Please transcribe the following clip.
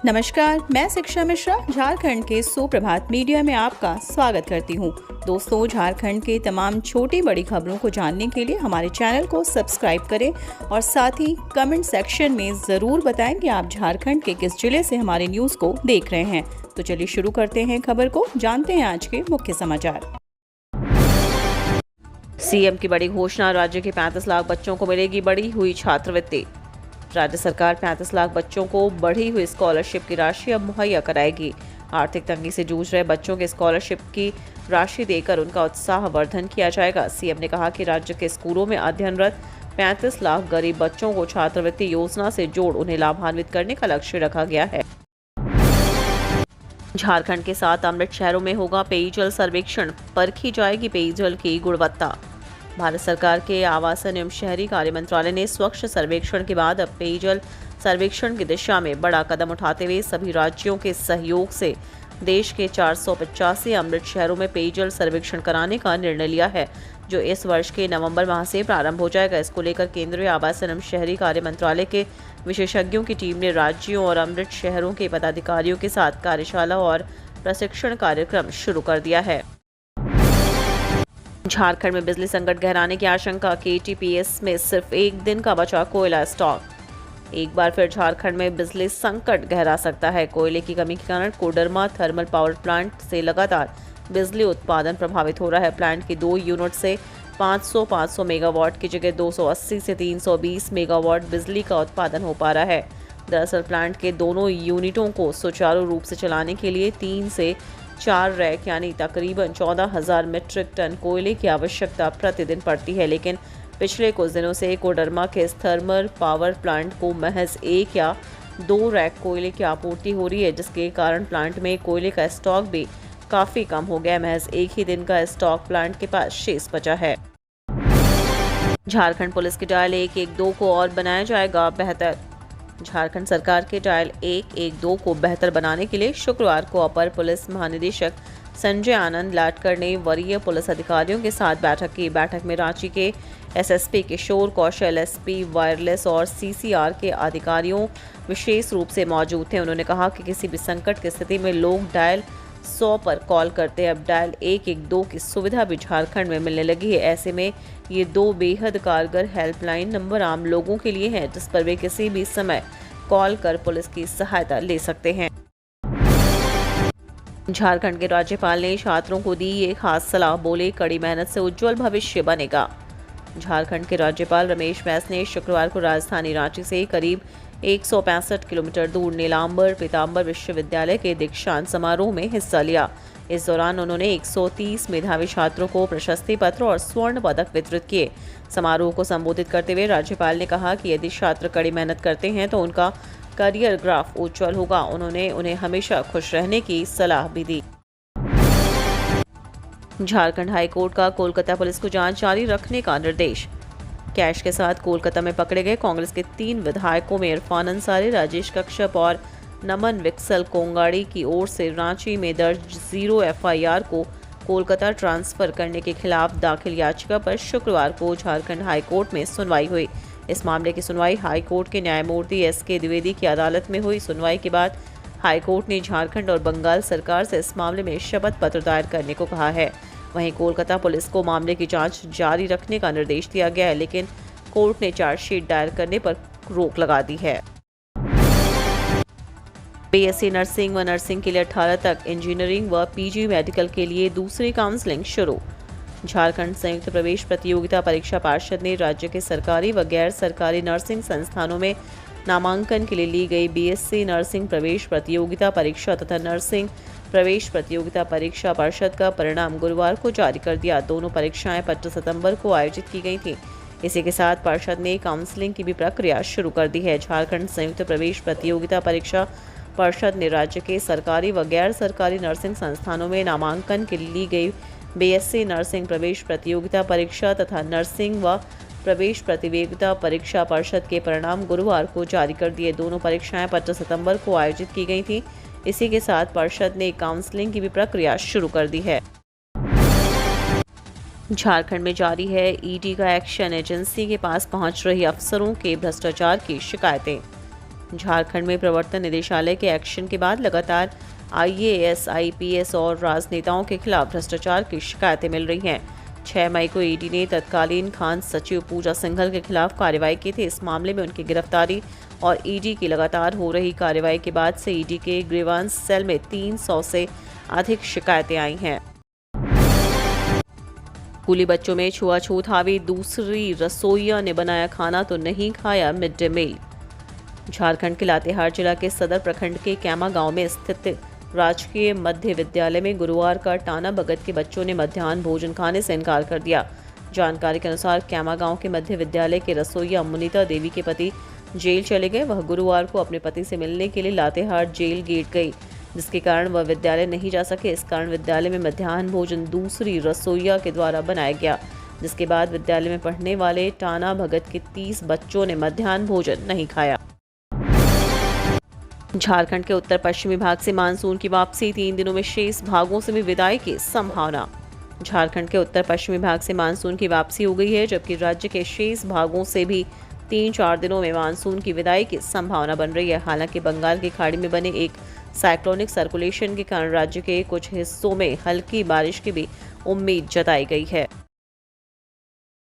नमस्कार, मैं शिक्षा मिश्रा झारखंड के सुप्रभात मीडिया में आपका स्वागत करती हूँ। दोस्तों, झारखंड के तमाम छोटी बड़ी खबरों को जानने के लिए हमारे चैनल को सब्सक्राइब करें और साथ ही कमेंट सेक्शन में ज़रूर बताएं कि आप झारखंड के किस जिले से हमारे न्यूज़ को देख रहे हैं। तो चलिए शुरू करते हैं खबर को, जानते हैं आज के मुख्य समाचार। सीएम की बड़ी घोषणा, राज्य के 35 लाख बच्चों को मिलेगी बढ़ी हुई छात्रवृत्ति। राज्य सरकार 35 लाख बच्चों को बढ़ी हुई स्कॉलरशिप की राशि अब मुहैया कराएगी। आर्थिक तंगी से जूझ रहे बच्चों के स्कॉलरशिप की राशि देकर उनका उत्साहवर्धन किया जाएगा। सीएम ने कहा कि राज्य के स्कूलों में अध्ययनरत 35 लाख गरीब बच्चों को छात्रवृत्ति योजना से जोड़ उन्हें लाभान्वित करने का लक्ष्य रखा गया है। झारखंड के 7 अमृत शहरों में होगा पेयजल सर्वेक्षण, परखी जाएगी पेयजल की गुणवत्ता। भारत सरकार के आवासन एवं शहरी कार्य मंत्रालय ने स्वच्छ सर्वेक्षण के बाद अब पेयजल सर्वेक्षण की दिशा में बड़ा कदम उठाते हुए सभी राज्यों के सहयोग से देश के 485 अमृत शहरों में पेयजल सर्वेक्षण कराने का निर्णय लिया है, जो इस वर्ष के नवंबर माह से प्रारंभ हो जाएगा। इसको लेकर केंद्रीय आवासन एवं शहरी कार्य मंत्रालय के विशेषज्ञों की टीम ने राज्यों और अमृत शहरों के पदाधिकारियों के साथ कार्यशाला और प्रशिक्षण कार्यक्रम शुरू कर दिया है। झारखंड में बिजली संकट गहराने की आशंका, केटीपीएस में सिर्फ एक दिन का बचा कोयला स्टॉक। एक बार फिर झारखंड में बिजली संकट गहरा सकता है। कोयले की कमी के कारण कोडरमा थर्मल पावर प्लांट से लगातार बिजली उत्पादन प्रभावित हो रहा है। प्लांट की 2 यूनिट से 500 मेगावाट की जगह 280 से 320 मेगावाट बिजली का उत्पादन हो पा रहा है। दरअसल प्लांट के दोनों यूनिटों को सुचारू रूप से चलाने के लिए 3 से 4 रैक यानी तकरीबन 14,000 मीट्रिक टन कोयले की आवश्यकता प्रतिदिन पड़ती है। लेकिन पिछले कुछ दिनों से कोडरमा के थर्मल पावर प्लांट को महज 1 या 2 रैक कोयले की आपूर्ति हो रही है, जिसके कारण प्लांट में कोयले का स्टॉक भी काफ़ी कम हो गया। महज एक ही दिन का स्टॉक प्लांट के पास शेष बचा है। झारखंड पुलिस की डायल 112 को और बनाया जाएगा बेहतर। झारखंड सरकार के डायल 112 को बेहतर बनाने के लिए शुक्रवार को अपर पुलिस महानिदेशक संजय आनंद लाटकर ने वरीय पुलिस अधिकारियों के साथ बैठक की। बैठक में रांची के एसएसपी किशोर कौशल, एसपी वायरलेस और सीसीआर के अधिकारियों विशेष रूप से मौजूद थे। उन्होंने कहा कि किसी भी संकट की स्थिति में लोग डायल 100 पर कॉल करते हैं। अब डायल 112 की सुविधा भी झारखंड में मिलने लगी है। ऐसे में ये 2 बेहद कारगर हेल्पलाइन नंबर आम लोगों के लिए हैं, जिस पर वे किसी भी समय कॉल कर पुलिस की सहायता ले सकते हैं। झारखंड के राज्यपाल ने छात्रों को दी ये खास सलाह, बोले कड़ी मेहनत से उज्जवल भविष्य बनेगा। झारखंड के राज्यपाल रमेश बैस ने शुक्रवार को राजधानी रांची से करीब 165 किलोमीटर दूर नीलांबर पीतांबर विश्वविद्यालय के दीक्षांत समारोह में हिस्सा लिया। इस दौरान उन्होंने 130 मेधावी छात्रों को प्रशस्ति पत्र और स्वर्ण पदक वितरित किए। समारोह को संबोधित करते हुए राज्यपाल ने कहा कि यदि छात्र कड़ी मेहनत करते हैं तो उनका करियर ग्राफ उज्जवल होगा। उन्होंने उन्हें हमेशा खुश रहने की सलाह भी दी। झारखंड हाईकोर्ट का कोलकाता पुलिस को जांच जारी रखने का निर्देश। कैश के साथ कोलकाता में पकड़े गए कांग्रेस के 3 विधायकों में इरफान अंसारी, राजेश कश्यप और नमन विक्सल कोंगाड़ी की ओर से रांची में दर्ज 0 एफआईआर को कोलकाता ट्रांसफर करने के खिलाफ दाखिल याचिका पर शुक्रवार को झारखंड हाईकोर्ट में सुनवाई हुई। इस मामले की सुनवाई हाईकोर्ट के न्यायमूर्ति एसके द्विवेदी की अदालत में हुई। सुनवाई के बाद हाईकोर्ट ने झारखंड और बंगाल सरकार से इस मामले में शपथ पत्र दायर करने को कहा है। वहीं कोलकाता पुलिस को मामले की जांच जारी रखने का निर्देश दिया गया है, लेकिन कोर्ट ने चार्जशीट दायर करने पर रोक लगा दी है। बीएससी नर्सिंग व नर्सिंग के लिए 18 तक, इंजीनियरिंग व पीजी मेडिकल के लिए दूसरी काउंसलिंग शुरू। झारखंड संयुक्त प्रवेश प्रतियोगिता परीक्षा पार्षद ने राज्य के सरकारी व गैर सरकारी नर्सिंग संस्थानों में नामांकन के लिए ली गई बीएससी नर्सिंग प्रवेश प्रतियोगिता परीक्षा तथा नर्सिंग प्रवेश प्रतियोगिता परीक्षा परिषद का परिणाम गुरुवार को जारी कर दिया। दोनों परीक्षाएं 25 सितंबर को आयोजित की गई थी। इसी के साथ परिषद ने काउंसलिंग की भी प्रक्रिया शुरू कर दी है। झारखंड संयुक्त प्रवेश प्रतियोगिता परीक्षा परिषद ने राज्य के सरकारी व गैर सरकारी नर्सिंग संस्थानों में नामांकन के लिए ली गई बीएससी नर्सिंग प्रवेश प्रतियोगिता परीक्षा तथा नर्सिंग व प्रवेश प्रतियोगिता परीक्षा परिषद के परिणाम गुरुवार को जारी कर दिए। दोनों परीक्षाएं 25 सितंबर को आयोजित की गई थी। इसी के साथ परिषद ने काउंसलिंग की भी प्रक्रिया शुरू कर दी है। झारखंड में जारी है ईडी का एक्शन, एजेंसी के पास पहुंच रही अफसरों के भ्रष्टाचार की शिकायतें। झारखंड में प्रवर्तन निदेशालय के एक्शन के बाद लगातार आईएएस, आईपीएस और राजनेताओं के खिलाफ भ्रष्टाचार की शिकायतें मिल रही हैं। 6 मई को ईडी ने तत्कालीन खान सचिव पूजा सिंघल के खिलाफ कार्रवाई की थी। इस मामले में उनकी गिरफ्तारी और ईडी की लगातार हो रही कार्रवाई के बाद से ईडी के ग्रीवांस सेल में 300 से अधिक शिकायतें आई हैं। स्कूली बच्चों में छुआछूत हावी, दूसरी रसोइया ने बनाया खाना तो नहीं खाया मिड डे मील। झारखंड के लातेहार जिला के सदर प्रखंड के कैमा गांव में स्थित राजकीय मध्य विद्यालय में गुरुवार का टाना भगत के बच्चों ने मध्याह्न भोजन खाने से इनकार कर दिया। जानकारी के अनुसार कैमा गांव के मध्य विद्यालय के रसोइया मुनीता देवी के पति जेल चले गए। वह गुरुवार को अपने पति से मिलने के लिए लातेहार जेल गेट गई, जिसके कारण वह विद्यालय नहीं जा सके। इस कारण विद्यालय में मध्याह्न भोजन दूसरी रसोइया के द्वारा बनाया गया, जिसके बाद विद्यालय में पढ़ने वाले टाना भगत के 30 बच्चों ने मध्याह्न भोजन नहीं खाया। झारखंड के उत्तर पश्चिमी भाग से मानसून की वापसी, 3 दिनों में शेष भागों से भी विदाई की संभावना। झारखंड के उत्तर पश्चिमी भाग से मानसून की वापसी हो गई है, जबकि राज्य के शेष भागों से भी 3-4 दिनों में मानसून की विदाई की संभावना बन रही है। हालांकि बंगाल की खाड़ी में बने एक साइक्लोनिक सर्कुलेशन के कारण राज्य के कुछ हिस्सों में हल्की बारिश की भी उम्मीद जताई गई है।